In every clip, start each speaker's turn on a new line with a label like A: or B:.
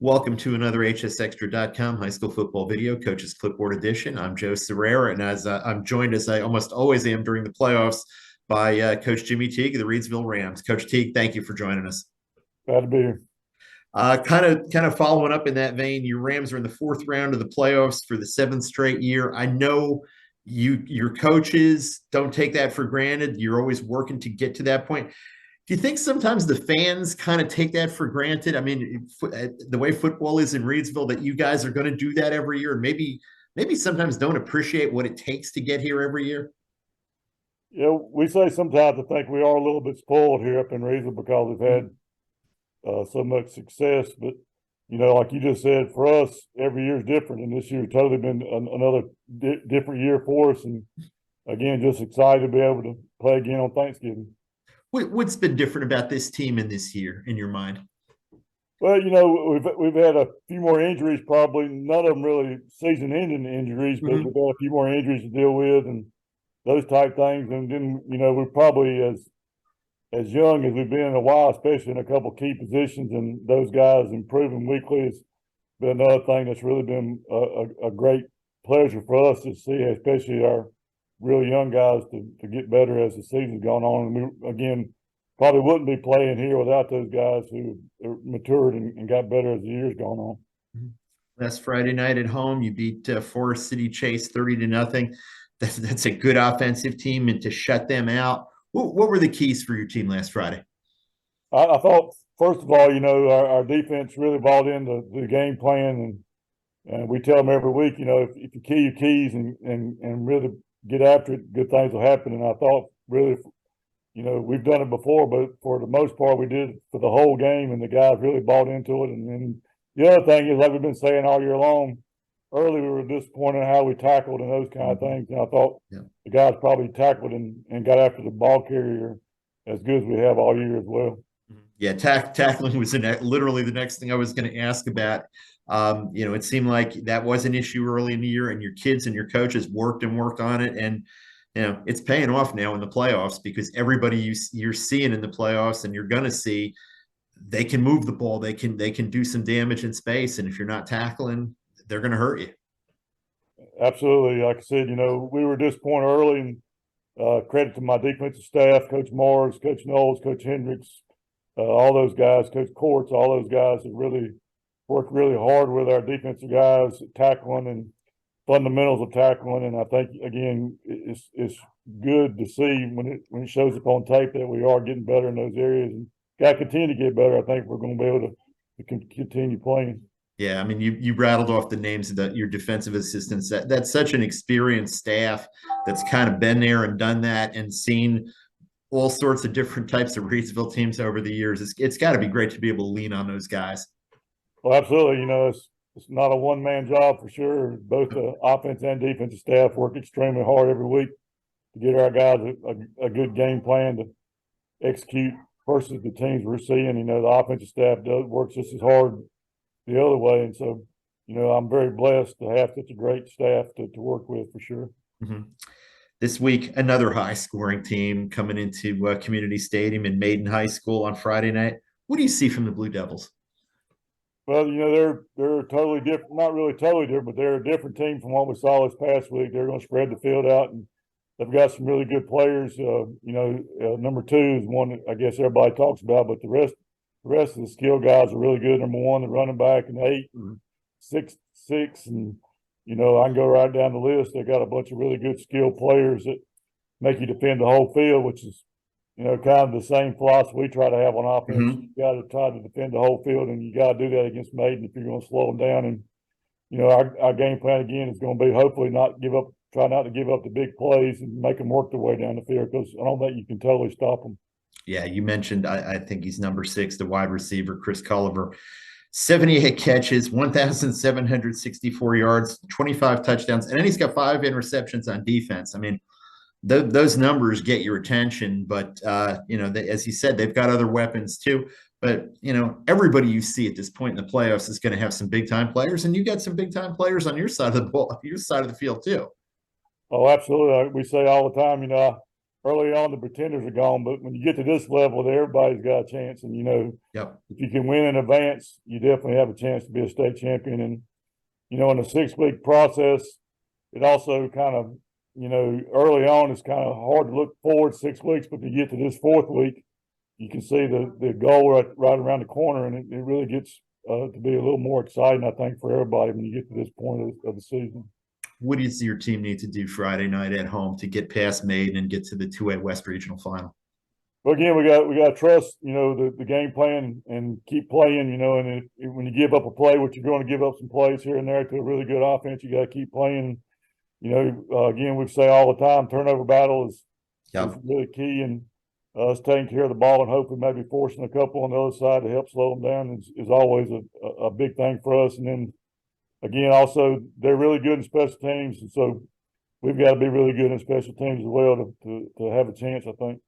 A: Welcome to another hsextra.com high school football video, Coach's Clipboard Edition. I'm Joe Serrera, and as I'm joined, as I almost always am during the playoffs, by Coach Jimmy Teague of the Reidsville Rams. Coach Teague, thank you for joining us.
B: Glad to be here.
A: Kind of following up in that vein, your Rams are in the fourth round of the playoffs for the seventh straight year. I know your coaches don't take that for granted. You're always working to get to that point. Do you think sometimes the fans kind of take that for granted? I mean, the way football is in Reidsville, that you guys are going to do that every year, and maybe sometimes don't appreciate what it takes to get here every year.
B: Yeah, we say sometimes I think we are a little bit spoiled here up in Reidsville because we've had so much success. But like you just said, for us, every year is different, and this year's totally been another different year for us. And again, just excited to be able to play again on Thanksgiving.
A: What's been different about this team in this year, in your mind?
B: Well, we've had a few more injuries, probably none of them really season-ending injuries, but we've had a few more injuries to deal with and those type things. And then we're probably as young as we've been in a while, especially in a couple of key positions, and those guys improving weekly has been another thing that's really been a great pleasure for us to see, especially our really young guys to get better as the season's gone on. And we, again, probably wouldn't be playing here without those guys who matured and got better as the years gone on.
A: Last Friday night at home, you beat Forest City Chase 30-0. That's a good offensive team, and to shut them out. What were the keys for your team last Friday?
B: I thought, first of all, our defense really bought into the game plan, and we tell them every week, if you key your keys and really get after it, good things will happen. And I thought really, we've done it before, but for the most part, we did it for the whole game, and the guys really bought into it. And then the other thing is, like we've been saying all year long, early we were disappointed in how we tackled and those kind of things. And I thought the guys probably tackled and got after the ball carrier as good as we have all year as well.
A: Yeah, tackling was literally the next thing I was going to ask about. It seemed like that was an issue early in the year, and your kids and your coaches worked on it, and it's paying off now in the playoffs, because everybody you're seeing in the playoffs, and you're going to see, they can move the ball, they can do some damage in space, and if you're not tackling, they're going to hurt you.
B: Absolutely. Like I said, we were disappointed early, and credit to my defensive staff, Coach Mars, Coach Knowles, Coach Hendricks, all those guys, Coach Courts, all those guys have really worked really hard with our defensive guys, tackling and fundamentals of tackling. And I think, again, it's good to see when it shows up on tape that we are getting better in those areas, and got to continue to get better. I think we're going to be able to continue playing.
A: Yeah, I mean, you rattled off the names of your defensive assistants. That's such an experienced staff that's kind of been there and done that and seen all sorts of different types of Reidsville teams over the years. It's got to be great to be able to lean on those guys.
B: Well, absolutely. It's not a one-man job for sure. Both the offense and defensive staff work extremely hard every week to get our guys a good game plan to execute versus the teams we're seeing. The offensive staff works just as hard the other way. And so, I'm very blessed to have such a great staff to work with for sure.
A: This week, another high-scoring team coming into Community Stadium in Maiden High School on Friday night. What do you see from the Blue Devils?
B: Well, they're totally different. Not really totally different, but they're a different team from what we saw this past week. They're going to spread the field out, and they've got some really good players. Number 2 is one that I guess everybody talks about, but the rest of the skill guys are really good. Number 1, the running back, and 8 and 6, and I can go right down the list. They got a bunch of really good skilled players that make you defend the whole field, which is kind of the same philosophy we try to have on offense. You got to try to defend the whole field, and you got to do that against Maiden if you're going to slow them down. And our game plan again is going to be hopefully try not to give up the big plays and make them work their way down the field, because I don't think you can totally stop them.
A: Yeah, you mentioned, I think he's number 6, the wide receiver, Chris Culliver. 78 catches, 1,764 yards, 25 touchdowns, and then he's got 5 interceptions on defense. I mean, those numbers get your attention, but as you said, they've got other weapons too. But everybody you see at this point in the playoffs is going to have some big time players, and you got some big time players on your side of the ball, your side of the field too.
B: Oh, absolutely. We say all the time, early on the pretenders are gone, but when you get to this level, everybody's got a chance. And
A: Yep.
B: if you can win in advance, you definitely have a chance to be a state champion. And in a 6-week process, it also kind of early on it's kind of hard to look forward 6 weeks, but to get to this 4th week, you can see the goal right around the corner, and it really gets to be a little more exciting, I think, for everybody when you get to this point of the season.
A: What does your team need to do Friday night at home to get past Maiden and get to the 2A West Regional Final?
B: But again, we got to trust the game plan and keep playing. And when you give up a play, which you're going to give up some plays here and there to a really good offense, you got to keep playing. Again, we say all the time, turnover battle is really key, and us taking care of the ball and hopefully maybe forcing a couple on the other side to help slow them down is always a big thing for us. And then again, also they're really good in special teams, and so we've got to be really good in special teams as well to have a chance, I think.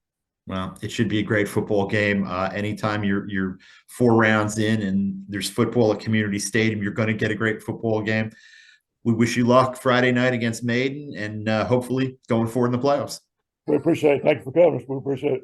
A: Well, it should be a great football game. Anytime you're 4 rounds in and there's football at Community Stadium, you're going to get a great football game. We wish you luck Friday night against Maiden and hopefully going forward in the playoffs.
B: We appreciate it. Thank you for coming. We appreciate it.